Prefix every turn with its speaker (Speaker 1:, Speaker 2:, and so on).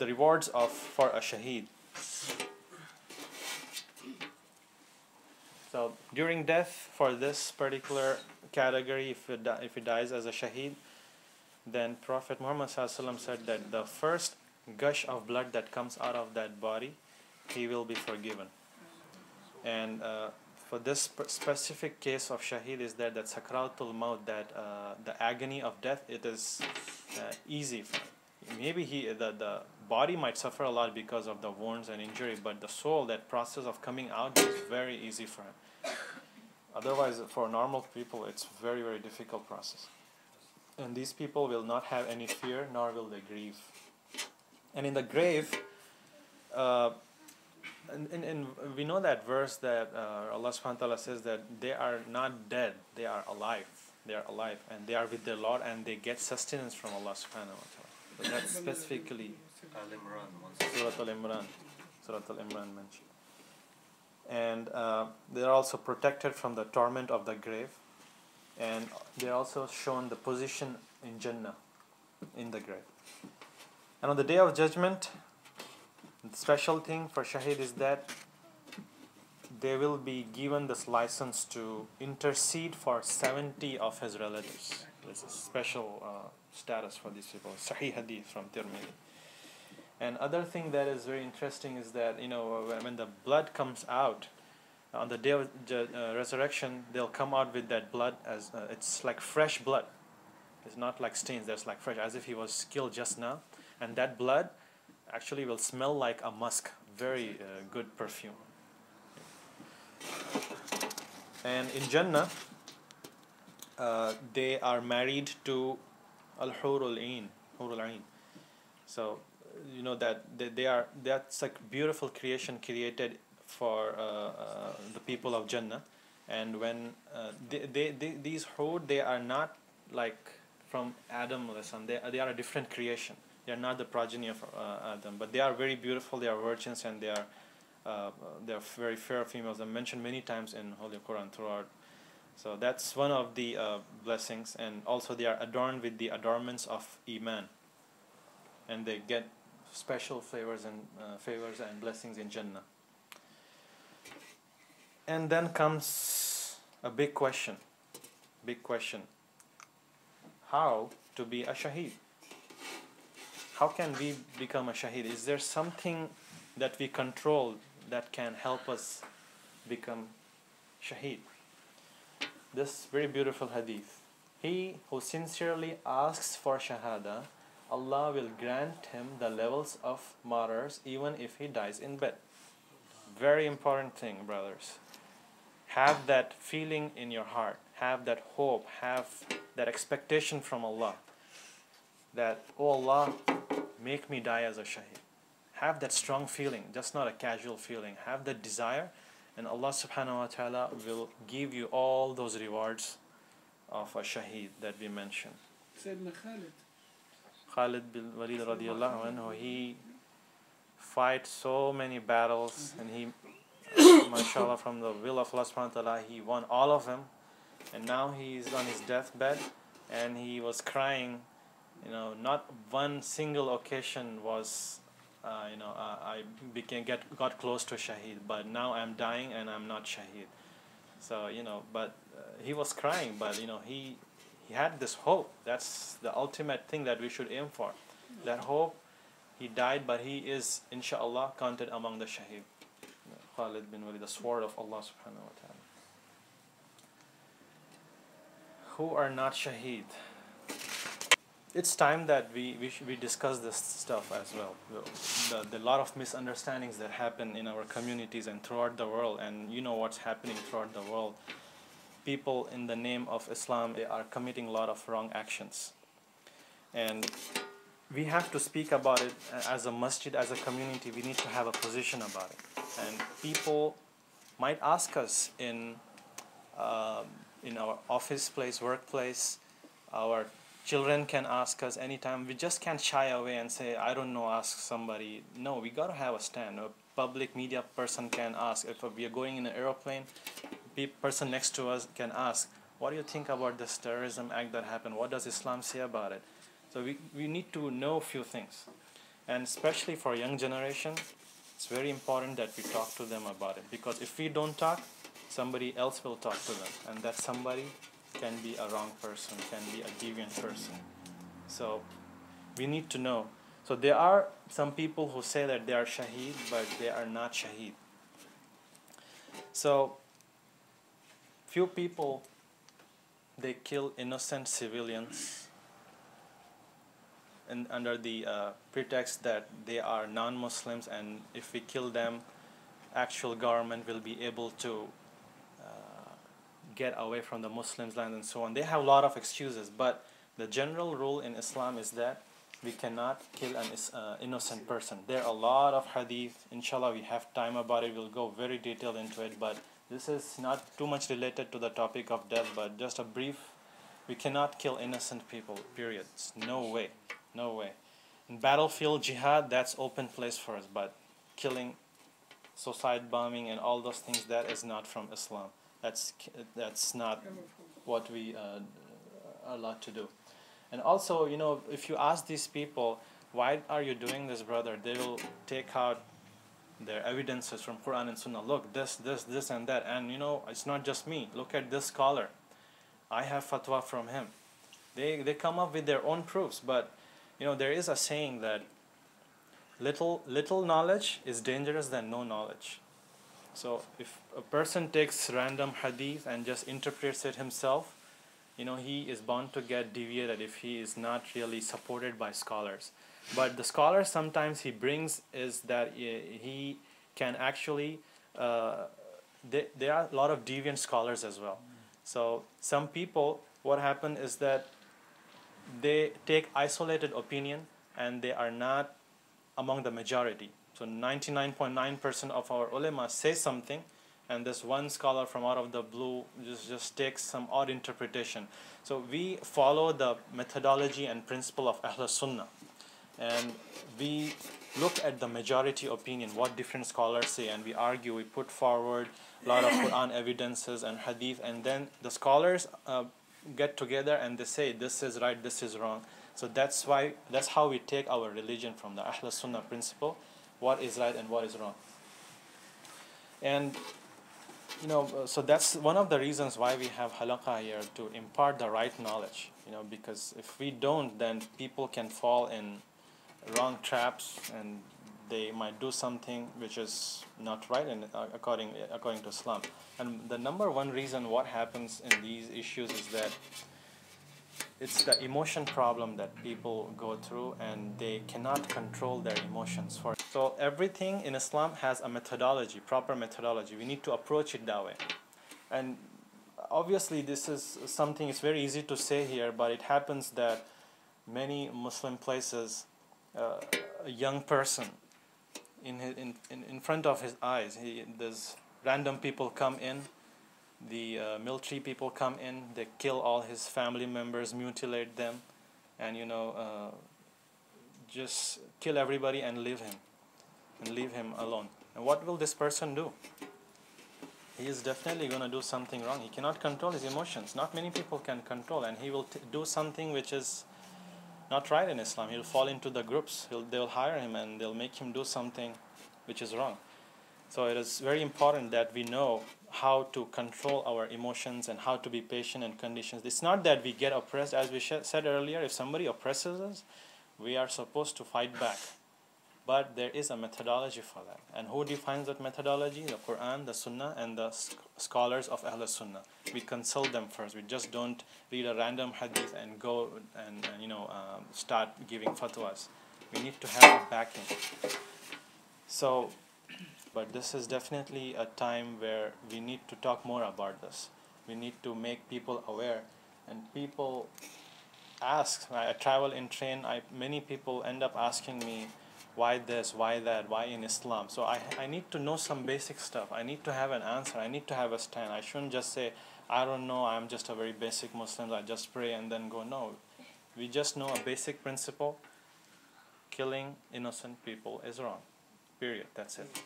Speaker 1: the rewards for a shaheed. So during death, for this particular category, if he dies as a shaheed, then Prophet Muhammad ﷺ said that the first gush of blood that comes out of that body, he will be forgiven. And for this specific case of shaheed is that sakratul maut, that the agony of death, it is easy for him. Maybe the body might suffer a lot because of the wounds and injury, but the soul, that process of coming out, is very easy for him. Otherwise, for normal people, it's very, very difficult process. And these people will not have any fear, nor will they grieve. And in the grave, and we know that verse that Allah subhanahu wa ta'ala says that they are not dead, they are alive. They are alive, and they are with their Lord, and they get sustenance from Allah subhanahu wa ta'ala. So that's specifically Surah Al-Imran mentioned. And they are also protected from the torment of the grave. And they are also shown the position in Jannah, in the grave. And on the Day of Judgment, the special thing for Shaheed is that they will be given this license to intercede for 70 of his relatives. This is special status for these people. Sahih Hadith from Tirmidhi. And other thing that is very interesting is that, when the blood comes out, on the day of resurrection, they'll come out with that blood as it's like fresh blood. It's not like stains, that's like fresh, as if he was killed just now. And that blood actually will smell like a musk, very good perfume. And in Jannah, they are married to Al-Hurul Ain. So, that's like beautiful creation created for the people of Jannah. And when these Hur, they are not like from Adam, they are a different creation. They are not the progeny of Adam, but they are very beautiful. They are virgins, and they are very fair females. They're mentioned many times in Holy Quran throughout. So that's one of the blessings, and also they are adorned with the adornments of Iman, and they get special favors and blessings in Jannah. And then comes a big question. How to be a shaheed? How can we become a shaheed? Is there something that we control that can help us become shaheed? This very beautiful hadith. He who sincerely asks for shahada, Allah will grant him the levels of martyrs even if he dies in bed. Very important thing, brothers. Have that feeling in your heart. Have that hope. Have that expectation from Allah. That, oh Allah, make me die as a shaheed. Have that strong feeling, just not a casual feeling. Have that desire, and Allah subhanahu wa ta'ala will give you all those rewards of a shaheed that we mentioned. Khalid bin Walid radiallahu anhu, he fight so many battles, and he, mashallah, from the will of Allah subhanahu wa ta'ala, he won all of them. And now he is on his deathbed, and he was crying. Not one single occasion was, I got close to shaheed, but now I'm dying and I'm not shaheed. So, but he was crying, but, he had this hope. That's the ultimate thing that we should aim for. That hope. He died, but he is, inshallah, counted among the shaheed. Khalid bin Walid, the sword of Allah subhanahu wa ta'ala. Who are not shaheed? It's time that we discuss this stuff as well. The lot of misunderstandings that happen in our communities and throughout the world, and what's happening throughout the world. People in the name of Islam, they are committing a lot of wrong actions. And we have to speak about it as a masjid, as a community. We need to have a position about it. And people might ask us in our office place, workplace, our children can ask us anytime. We just can't shy away and say, I don't know, ask somebody. No, we got to have a stand. A public media person can ask. If we are going in an aeroplane, the person next to us can ask, what do you think about this terrorism act that happened? What does Islam say about it? So we need to know a few things. And especially for young generation, it's very important that we talk to them about it, because if we don't talk, somebody else will talk to them, and that somebody can be a wrong person, can be a deviant person. So we need to know. So there are some people who say that they are Shaheed, but they are not Shaheed. So few people, they kill innocent civilians and under the pretext that they are non-Muslims, and if we kill them, actual government will be able to get away from the Muslims' land and so on. They have a lot of excuses, but the general rule in Islam is that we cannot kill an innocent person. There are a lot of hadith. Inshallah, we have time about it. We'll go very detailed into it, but this is not too much related to the topic of death, but just a brief. We cannot kill innocent people, period. No way. No way. In battlefield jihad, that's open place for us, but killing, suicide bombing, and all those things, that is not from Islam. That's not what we are allowed to do. And also, if you ask these people, why are you doing this, brother? They will take out their evidences from Quran and Sunnah. Look, this, and that. And it's not just me. Look at this scholar. I have fatwa from him. They come up with their own proofs. But, there is a saying that little knowledge is dangerous than no knowledge. So if a person takes random hadith and just interprets it himself, he is bound to get deviated if he is not really supported by scholars. But the scholars sometimes he brings is that he can actually, there are a lot of deviant scholars as well. So some people, what happens is that they take isolated opinion and they are not among the majority. So 99.9% of our ulama say something, and this one scholar from out of the blue just takes some odd interpretation. So we follow the methodology and principle of Ahl Sunnah, and we look at the majority opinion, what different scholars say, and we argue, we put forward a lot of Quran evidences and hadith, and then the scholars get together and they say this is right, this is wrong. So that's how we take our religion from the Ahl Sunnah principle, what is right and what is wrong. And so that's one of the reasons why we have halaqah here, to impart the right knowledge, because if we don't, then people can fall in wrong traps and they might do something which is not right and according to Islam. And the number one reason what happens in these issues is that it's the emotion problem that people go through, and they cannot control their emotions. So everything in Islam has a methodology, proper methodology. We need to approach it that way. And obviously this is something, it's very easy to say here, but it happens that many Muslim places, a young person, in front of his eyes, there's random people come in, the military people come in, they kill all his family members, mutilate them, and just kill everybody and leave him alone. And what will this person do? He is definitely going to do something wrong. He cannot control his emotions. Not many people can control, and he will do something which is not right in Islam. He'll fall into the groups. They'll hire him and they'll make him do something which is wrong. So it is very important that we know how to control our emotions and how to be patient in conditions. It's not that we get oppressed. As we said earlier, if somebody oppresses us, we are supposed to fight back. But there is a methodology for that. And who defines that methodology? The Quran, the Sunnah, and the scholars of Ahl Sunnah. We consult them first. We just don't read a random hadith and go and start giving fatwas. We need to have a backing. So, but this is definitely a time where we need to talk more about this. We need to make people aware, and people ask. I travel in train. Many people end up asking me, why this, why that, why in Islam? So I need to know some basic stuff. I need to have an answer. I need to have a stand. I shouldn't just say, I don't know, I'm just a very basic Muslim, I just pray and then go. No, we just know a basic principle. Killing innocent people is wrong. Period. That's it.